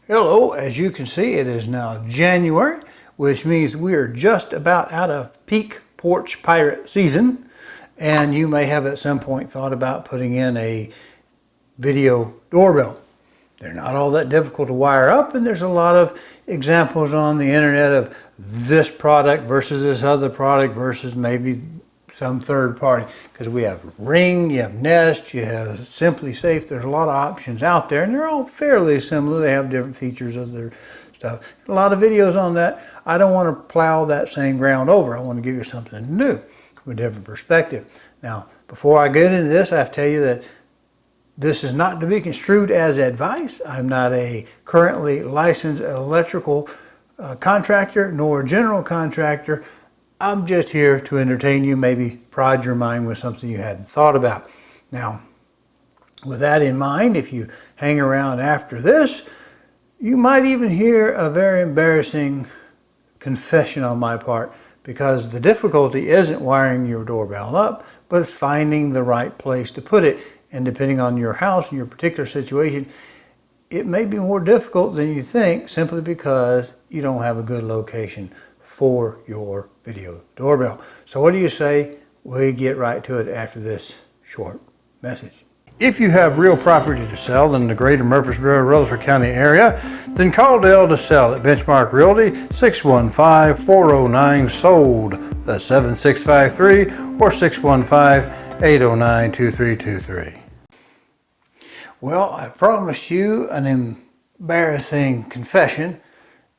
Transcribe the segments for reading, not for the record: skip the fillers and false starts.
Hello, as you can see, it is now January, which means we are just about out of peak porch pirate season. And you may have at some point thought about putting in a video doorbell. They're not all that difficult to wire up, and there's a lot of examples on the internet of this product versus this other product versus maybe some third party, because we have Ring, you have Nest, you have Simply Safe. There's a lot of options out there, and they're all fairly similar. They have different features of their stuff. A lot of videos on that. I don't want to plow that same ground over. I want to give you something new from a different perspective. Now, before I get into this, I have to tell you that this is not to be construed as advice. I'm not a currently licensed electrical contractor nor a general contractor. I'm just here to entertain you, maybe prod your mind with something you hadn't thought about. Now, with that in mind, if you hang around after this, you might even hear a very embarrassing confession on my part, because the difficulty isn't wiring your doorbell up, but it's finding the right place to put it. And depending on your house and your particular situation, it may be more difficult than you think, simply because you don't have a good location for your video doorbell. So what do you say we get right to it after this short message? If you have real property to sell in the greater Murfreesboro, Rutherford County area, then call Dale to sell at Benchmark Realty, 615-409-SOLD. That's 7653 or 615-809-2323. Well, I promised you an embarrassing confession,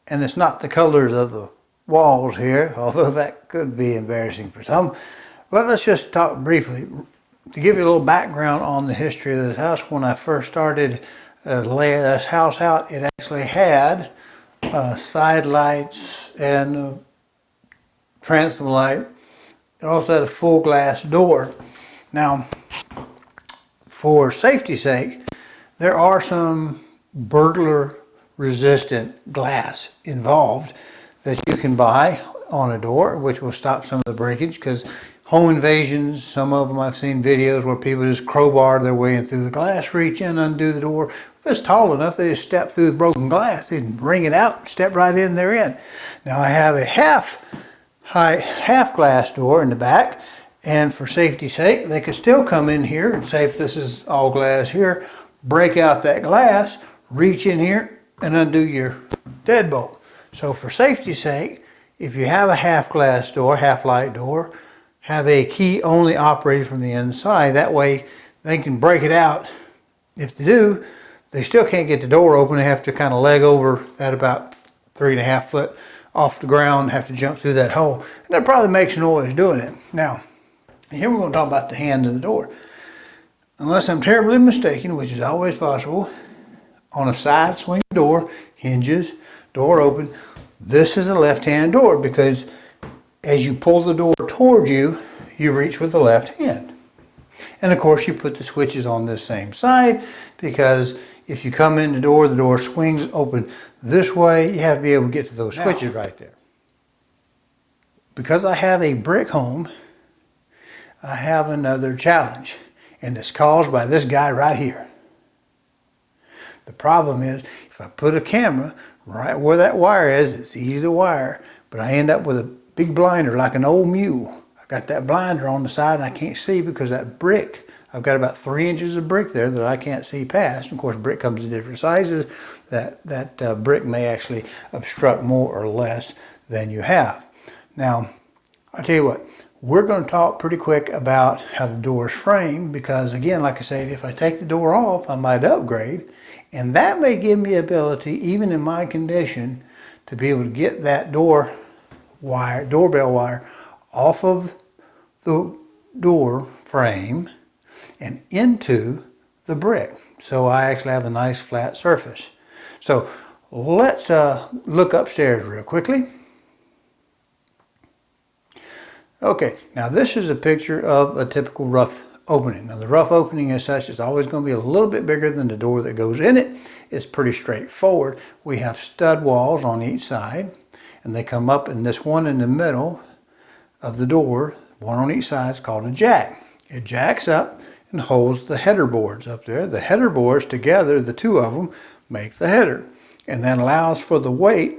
and it's not the colors of the walls here, although that could be embarrassing for some. But let's just talk briefly to give you a little background on the history of this house. When I first started laying this house out, it actually had side lights and transom light. It also had a full glass door. Now, for safety's sake, there are some burglar resistant glass involved that you can buy on a door, which will stop some of the breakage, because home invasions, some of them I've seen videos where people just crowbar their way in through the glass, reach in, undo the door. If it's tall enough, they just step through the broken glass, they can bring it out, step right in, they're in. Now I have a half glass door in the back, and for safety's sake, they could still come in here and say, if this is all glass here, break out that glass, reach in here and undo your deadbolt. So for safety's sake, if you have a half glass door, half light door, have a key only operated from the inside. That way they can break it out. If they do, they still can't get the door open. They have to kind of leg over at about 3.5 foot off the ground, have to jump through that hole. And that probably makes noise doing it. Now, here we're going to talk about the hand of the door. Unless I'm terribly mistaken, which is always possible, on a side swing door, hinges, door open, this is a left-hand door, because as you pull the door toward you, you reach with the left hand. And of course you put the switches on this same side, because if you come in the door swings open this way, you have to be able to get to those switches right there. Because I have a brick home, I have another challenge, and it's caused by this guy right here. The problem is, if I put a camera right where that wire is, it's easy to wire, but I end up with a big blinder like an old mule. I've got that blinder on the side and I can't see because that brick, I've got about 3 inches of brick there that I can't see past. Of course, brick comes in different sizes. That brick may actually obstruct more or less than you have. Now, I'll tell you what, we're going to talk pretty quick about how the door is framed, because again, like I said, if I take the door off, I might upgrade. And that may give me ability, even in my condition, to be able to get that doorbell wire off of the door frame and into the brick. So I actually have a nice flat surface. So let's look upstairs real quickly. Okay, now this is a picture of a typical rough opening. Now the rough opening as such is always going to be a little bit bigger than the door that goes in it. It's pretty straightforward. We have stud walls on each side, and they come up, and this one in the middle of the door, one on each side, is called a jack. It jacks up and holds the header boards up there. The header boards together, the two of them, make the header. and then allows for the weight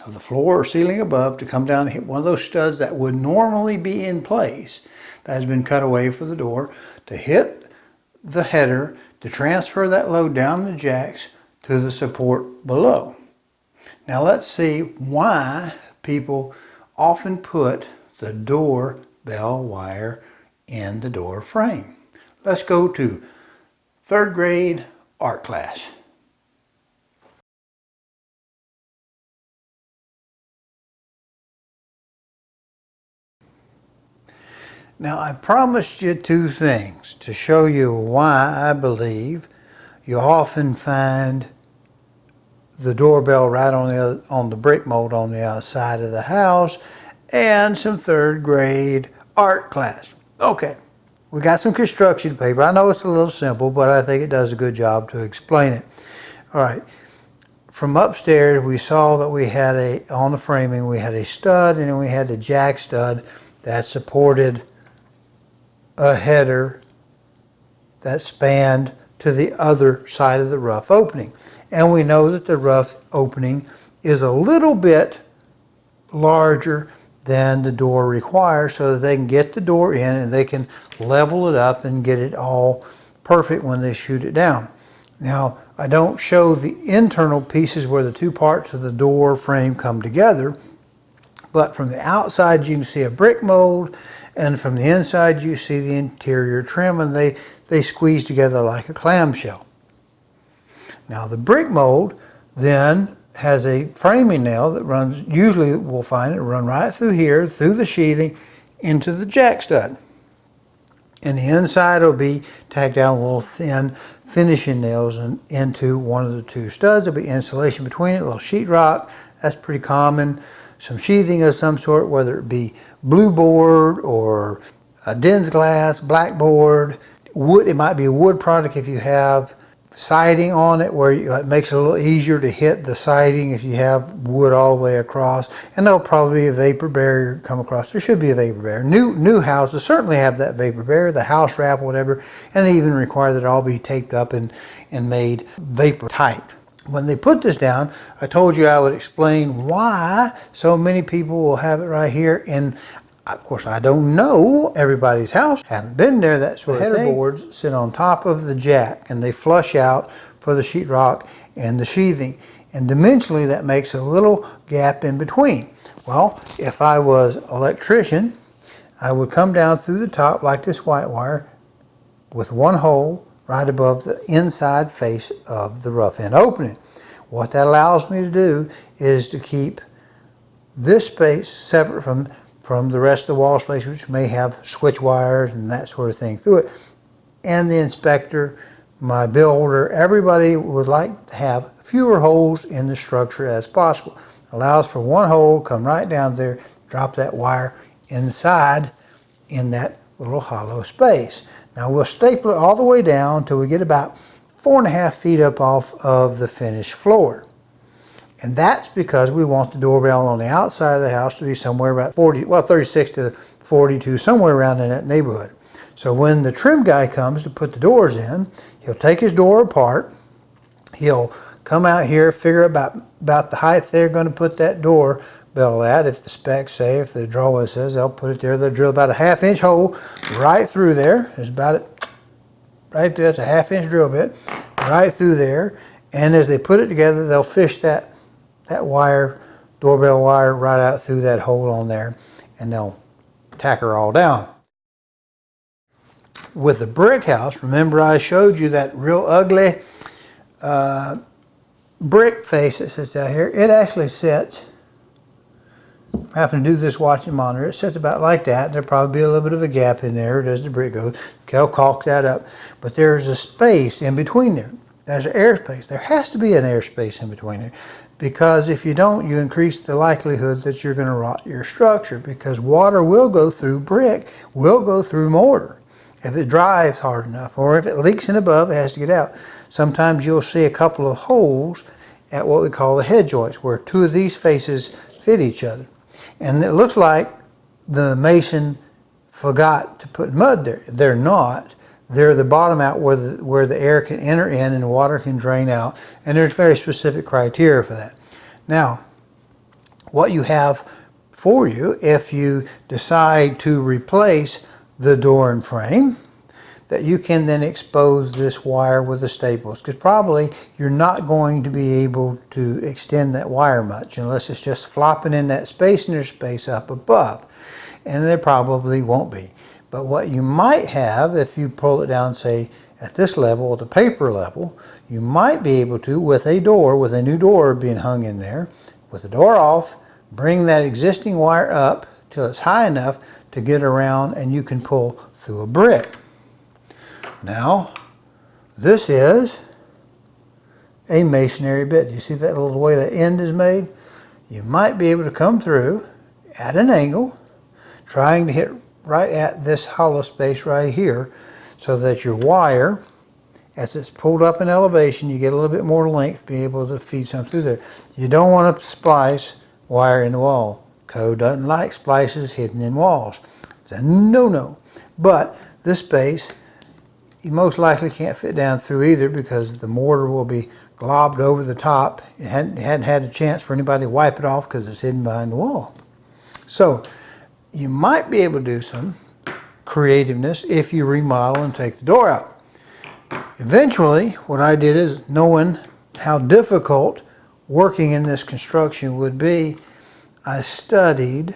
of the floor or ceiling above to come down and hit one of those studs that would normally be in place that has been cut away for the door, to hit the header, to transfer that load down the jacks to the support below. Now let's see why people often put the doorbell wire in the door frame. Let's go to 3rd grade art class. Now I promised you 2 things to show you why I believe you often find the doorbell right on the brick mold on the outside of the house, and some 3rd grade art class. Okay, we got some construction paper. I know it's a little simple, but I think it does a good job to explain it. All right, from upstairs we saw that we had on the framing we had a stud, and then we had the jack stud that supported a header that spanned to the other side of the rough opening. And we know that the rough opening is a little bit larger than the door requires, so that they can get the door in and they can level it up and get it all perfect when they shoot it down. Now, I don't show the internal pieces where the 2 parts of the door frame come together, but from the outside you can see a brick mold, and from the inside you see the interior trim, and they squeeze together like a clamshell. Now the brick mold then has a framing nail that runs, usually we'll find it run right through here, through the sheathing, into the jack stud. And the inside will be tacked down with little thin finishing nails and into one of the 2 studs. There'll be insulation between it, a little sheetrock. That's pretty common. Some sheathing of some sort, whether it be blue board or a Den's glass, blackboard, wood. It might be a wood product if you have siding on it, where it makes it a little easier to hit the siding if you have wood all the way across. And there'll probably be a vapor barrier come across. There should be a vapor barrier. New houses certainly have that vapor barrier, the house wrap, whatever, and they even require that it all be taped up and made vapor tight. When they put this down, I told you I would explain why so many people will have it right here. And of course, I don't know everybody's house. Haven't been there, that sort of thing. The header boards sit on top of the jack, and they flush out for the sheetrock and the sheathing. And dimensionally, that makes a little gap in between. Well, if I was an electrician, I would come down through the top like this white wire with 1 hole right above the inside face of the rough end opening. What that allows me to do is to keep this space separate from the rest of the wall space, which may have switch wires and that sort of thing through it. And the inspector, my builder, everybody would like to have fewer holes in the structure as possible. Allows for 1 hole, come right down there, drop that wire inside in that little hollow space. Now we'll staple it all the way down until we get about 4.5 feet up off of the finished floor. And that's because we want the doorbell on the outside of the house to be somewhere about 36 to 42, somewhere around in that neighborhood. So when the trim guy comes to put the doors in, he'll take his door apart. He'll come out here, figure about the height they're going to put that doorbell at. If the specs say, if the drawing says, they'll put it there. They'll drill about a 1/2 inch hole right through there. There's about it right there. It's a 1/2 inch drill bit right through there. And as they put it together, they'll fish that wire, doorbell wire, right out through that hole on there, and they'll tack her all down. With the brick house, remember I showed you that real ugly brick face that sits out here. It actually sits, I'm having to do this watching monitor, it sits about like that. There'll probably be a little bit of a gap in there as the brick goes. They'll caulk that up. But there's a space in between there. There's an airspace. There has to be an airspace in between there, because if you don't, you increase the likelihood that you're going to rot your structure, because water will go through brick, will go through mortar if it dries hard enough, or if it leaks in above, it has to get out. Sometimes you'll see a couple of holes at what we call the head joints, where 2 of these faces fit each other. And it looks like the mason forgot to put mud there. They're not. they're the bottom out where the air can enter in and the water can drain out. And there's very specific criteria for that. Now, what you have for you, if you decide to replace the door and frame, that you can then expose this wire with the staples, because probably you're not going to be able to extend that wire much unless it's just flopping in that space and there's space up above, and there probably won't be. But what you might have, if you pull it down, say at this level, the paper level, you might be able to, with a door, with a new door being hung in there, with the door off, bring that existing wire up till it's high enough to get around, and you can pull through a brick. Now, this is a masonry bit. You see that little way the end is made? You might be able to come through at an angle, trying to hit right at this hollow space right here, so that your wire, as it's pulled up in elevation, you get a little bit more length, be able to feed something through there. You don't want to splice wire in the wall. Code doesn't like splices hidden in walls. It's a no-no. But this space, you most likely can't fit down through either, because the mortar will be globbed over the top. It hadn't had a chance for anybody to wipe it off because it's hidden behind the wall. So you might be able to do some creativeness if you remodel and take the door out. Eventually, what I did is, knowing how difficult working in this construction would be, I studied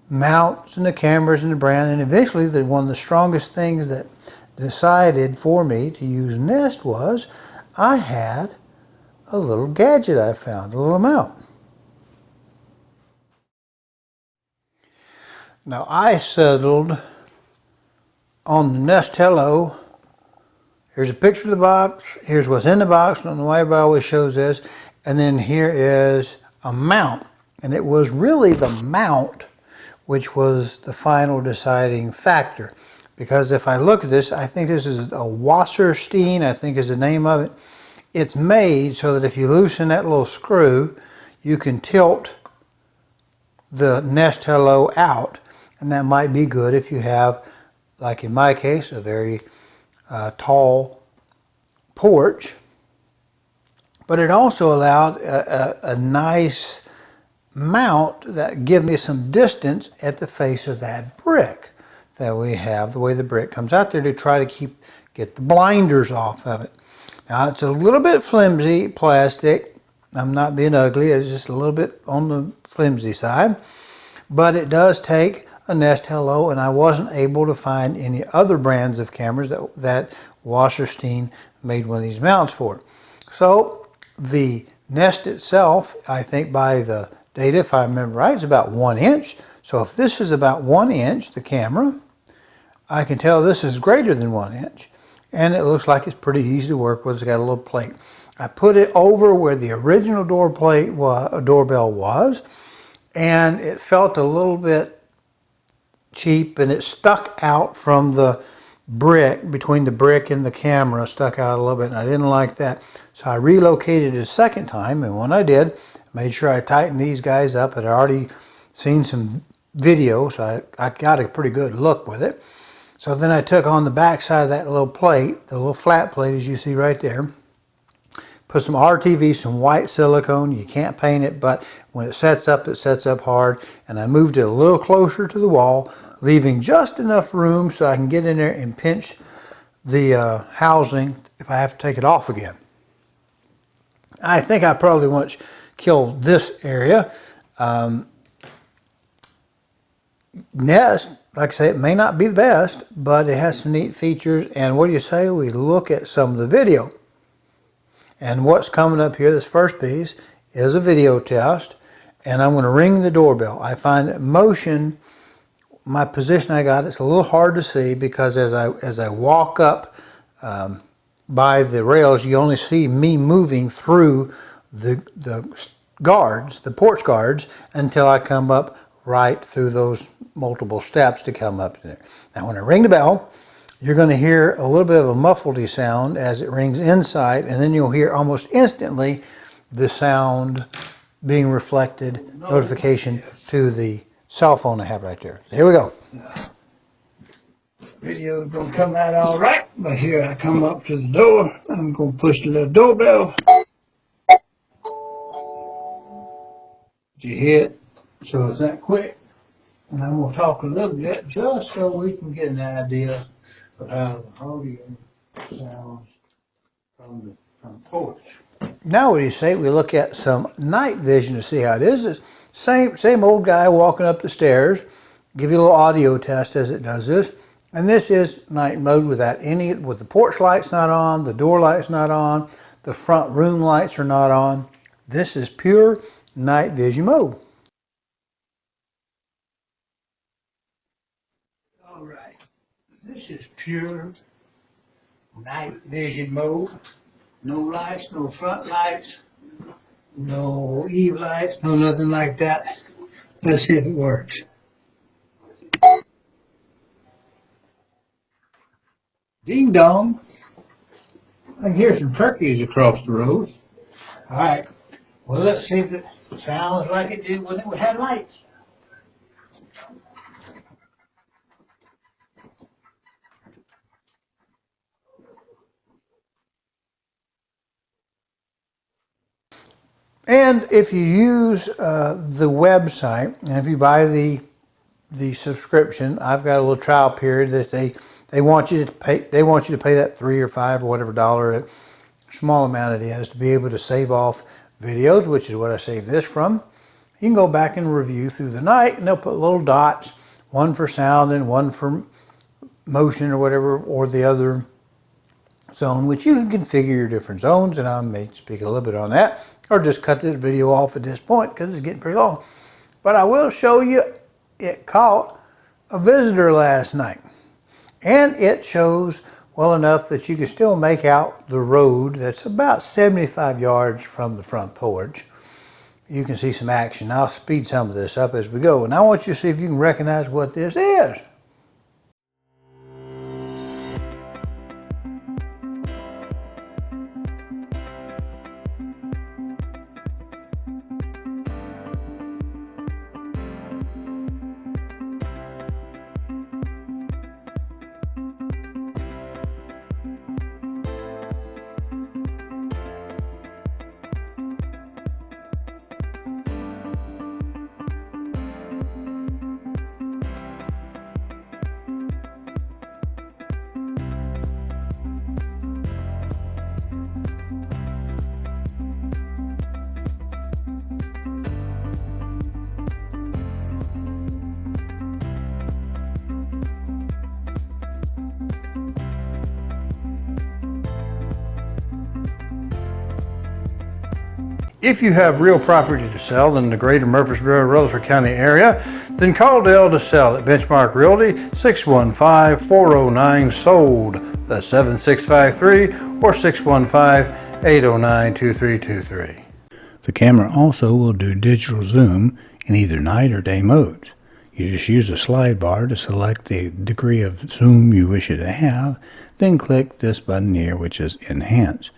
mounts and the cameras and the brand, and eventually one of the strongest things that decided for me to use Nest was I had a little gadget I found, a little mount. Now I settled on the Nest Hello. Here's a picture of the box, here's what's in the box, I don't know why everybody always shows this, and then here is a mount. And it was really the mount which was the final deciding factor. Because if I look at this, I think this is a Wasserstein, I think is the name of it. It's made so that if you loosen that little screw, you can tilt the Nest Hello out. And that might be good if you have, like in my case, a very tall porch. But it also allowed a nice mount that give me some distance at the face of that brick that we have, the way the brick comes out there, to try to get the blinders off of it. Now it's a little bit flimsy plastic. I'm not being ugly, it's just a little bit on the flimsy side, but it does take a Nest Hello, and I wasn't able to find any other brands of cameras that Wasserstein made one of these mounts for. So the Nest itself, I think by the data, if I remember right, is about 1 inch. So if this is about 1 inch, the camera, I can tell this is greater than 1 inch. And it looks like it's pretty easy to work with. It's got a little plate. I put it over where the original doorbell was, and it felt a little bit cheap, and it stuck out from the brick, between the brick and the camera, stuck out a little bit, and I didn't like that. So I relocated it a second time, and when I did, made sure I tightened these guys up. I'd already seen some videos, so I got a pretty good look with it. So then I took on the back side of that little plate, the little flat plate as you see right there, put some RTV, some white silicone. You can't paint it, but when it sets up hard. And I moved it a little closer to the wall, leaving just enough room so I can get in there and pinch the housing if I have to take it off again. I think I probably want to kill this area. Nest, like I say, it may not be the best, but it has some neat features. And what do you say we look at some of the video? And what's coming up here, this first piece, is a video test. And I'm going to ring the doorbell. I find that motion, my position I got, it's a little hard to see, because as I walk up by the rails, you only see me moving through the guards, the porch guards, until I come up right through those multiple steps to come up there. Now when I ring the bell, you're going to hear a little bit of a muffledy sound as it rings inside, and then you'll hear almost instantly the sound being reflected, notification to the cell phone I have right there. So here we go. Video's gonna come out all right, but here I come up to the door. I'm gonna push the little doorbell. You hear it? So it's that quick. And I'm gonna talk a little bit just so we can get an idea of how the audio sounds from the front porch. Now what do you say we look at some night vision to see how it is? It's same old guy walking up the stairs. Give you a little audio test as it does this. And this is night mode with the porch lights not on, the door lights not on, the front room lights are not on. This is pure night vision mode. All right, this is pure night vision mode. No lights, no front lights, no eve lights, no nothing like that. Let's see if it works. Ding dong. I can hear some turkeys across the road. All right. Well, let's see if it sounds like it did when it had lights. And if you use the website, and if you buy the subscription, I've got a little trial period that they want you to pay. They want you to pay that $3 or $5 or whatever dollar, small amount it is, to be able to save off videos, which is what I saved this from. You can go back and review through the night, and they'll put little dots, one for sound and one for motion or whatever, or the other zone, which you can configure your different zones, and I may speak a little bit on that, or just cut this video off at this point because it's getting pretty long. But I will show you it caught a visitor last night, and it shows well enough that you can still make out the road that's about 75 yards from the front porch. You can see some action. I'll speed some of this up as we go, and I want you to see if you can recognize what this is. If you have real property to sell in the greater Murfreesboro, Rutherford County area, then call Dale to sell at Benchmark Realty, 615-409-SOLD. That's 7653 or 615-809-2323. The camera also will do digital zoom in either night or day modes. You just use a slide bar to select the degree of zoom you wish it to have, then click this button here, which is Enhance.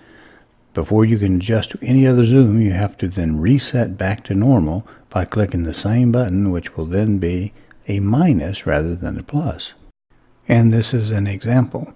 Before you can adjust to any other zoom, you have to then reset back to normal by clicking the same button, which will then be a minus rather than a plus. And this is an example.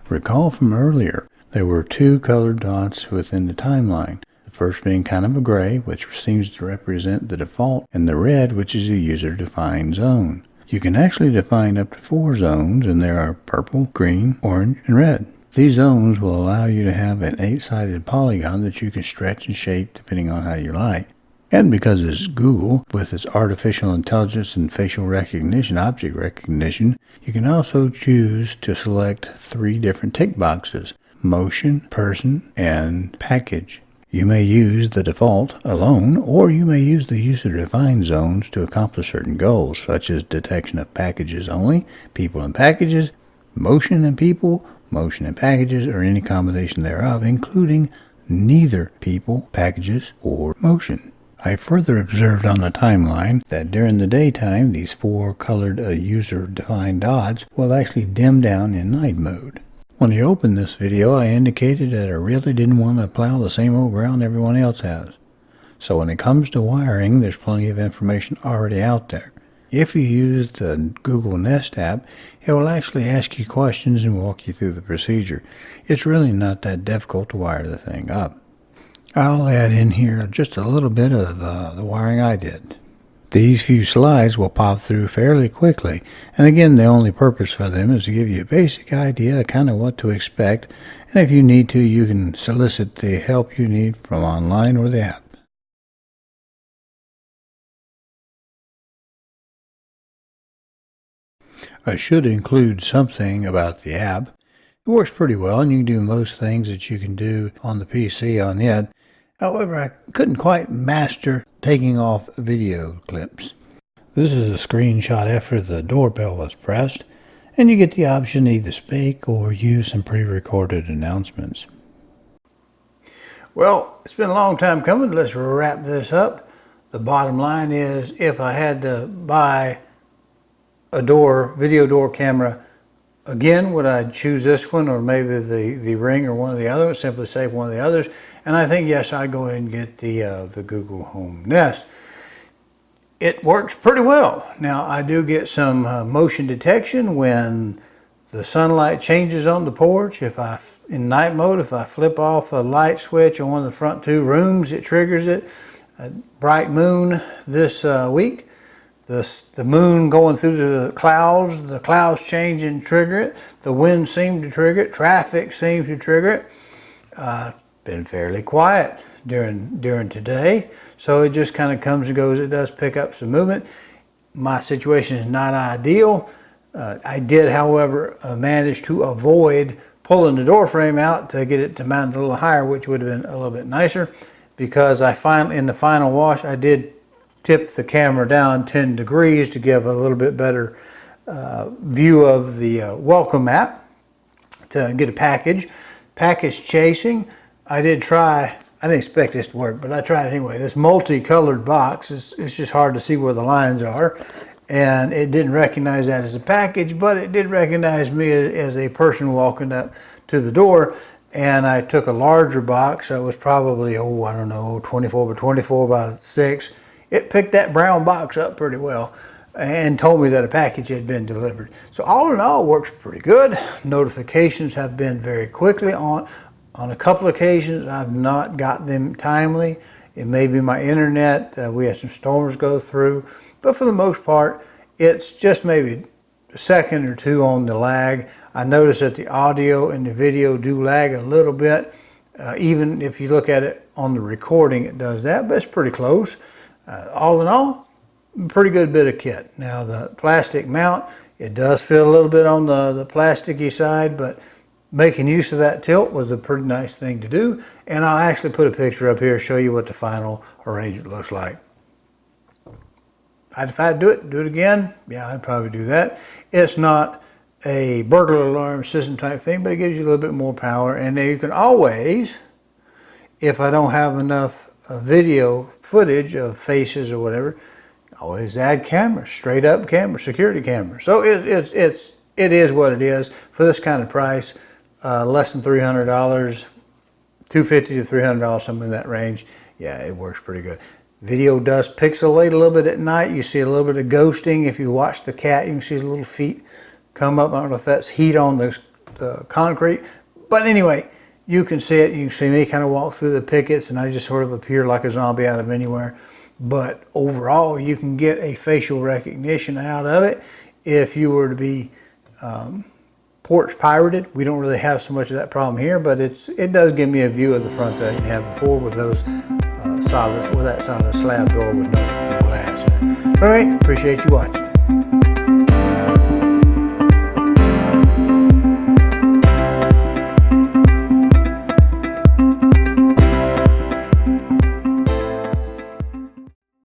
Recall from earlier, there were two colored dots within the timeline. The first being kind of a gray, which seems to represent the default, and the red, which is a user-defined zone. You can actually define up to 4 zones, and there are purple, green, orange, and red. These zones will allow you to have an 8-sided polygon that you can stretch and shape depending on how you like. And because it's Google, with its artificial intelligence and facial recognition, object recognition, you can also choose to select 3 different tick boxes: motion, person, and package. You may use the default alone, or you may use the user-defined zones to accomplish certain goals, such as detection of packages only, people and packages, motion and people, motion and packages, or any combination thereof, including neither people, packages, or motion. I further observed on the timeline that during the daytime, these 4 colored user-defined dots will actually dim down in night mode. When you opened this video, I indicated that I really didn't want to plow the same old ground everyone else has. So when it comes to wiring, there's plenty of information already out there. If you use the Google Nest app, it will actually ask you questions and walk you through the procedure. It's really not that difficult to wire the thing up. I'll add in here just a little bit of the wiring I did. These few slides will pop through fairly quickly, and again, the only purpose for them is to give you a basic idea of kind of what to expect, and if you need to, you can solicit the help you need from online or the app. I should include something about the app. It works pretty well, and you can do most things that you can do on the PC on it. However, I couldn't quite master taking off video clips. This is a screenshot after the doorbell was pressed, and you get the option to either speak or use some pre-recorded announcements. Well, it's been a long time coming. Let's wrap this up. The bottom line is, if I had to buy a video door camera again, would I choose this one or maybe the Ring or one of the others? Simply save one of the others. And I think, yes, I'd go ahead and get the Google Home Nest. It works pretty well. Now, I do get some motion detection when the sunlight changes on the porch. In night mode, if I flip off a light switch on one of the front two rooms, it triggers it. A bright moon this week. The moon going through the clouds change and trigger it. The wind seemed to trigger it. Traffic seems to trigger it. Been fairly quiet during today, so it just kind of comes and goes. It does pick up some movement. My situation is not ideal. I did, however, manage to avoid pulling the door frame out to get it to mount a little higher, which would have been a little bit nicer, because in the final wash, I did tip the camera down 10 degrees to give a little bit better view of the welcome mat to get a package chasing. I didn't expect this to work, but I tried it anyway. This multicolored box, it's just hard to see where the lines are, and it didn't recognize that as a package, but it did recognize me as a person walking up to the door. And I took a larger box that was probably, 24 by 24 by 6. It picked that brown box up pretty well and told me that a package had been delivered. So all in all, it works pretty good. Notifications have been very quickly on. On a couple of occasions, I've not got them timely. It may be my internet. We had some storms go through. But for the most part, it's just maybe a second or two on the lag. I notice that the audio and the video do lag a little bit. Even if you look at it on the recording, it does that, but it's pretty close. All in all, pretty good bit of kit. Now the plastic mount, it does feel a little bit on the plasticky side, but making use of that tilt was a pretty nice thing to do. And I'll actually put a picture up here to show you what the final arrangement looks like. If I'd do it again, yeah, I'd probably do that. It's not a burglar alarm system type thing, but it gives you a little bit more power. And then you can always, if I don't have enough video footage of faces or whatever, always add cameras, straight up camera, security camera. So it is what it is for this kind of price. Less than $300, $250 to $300, something in that range. Yeah, it works pretty good. Video does pixelate a little bit at night. You see a little bit of ghosting. If you watch the cat, you can see his little feet come up. I don't know if that's heat on the concrete. But anyway, you can see it. You can see me kind of walk through the pickets, and I just sort of appear like a zombie out of anywhere. But overall, you can get a facial recognition out of it. If you were to be porch pirated, we don't really have so much of that problem here, but it does give me a view of the front that I didn't have before with those that solid slab door with no glass in it. All right, appreciate you watching.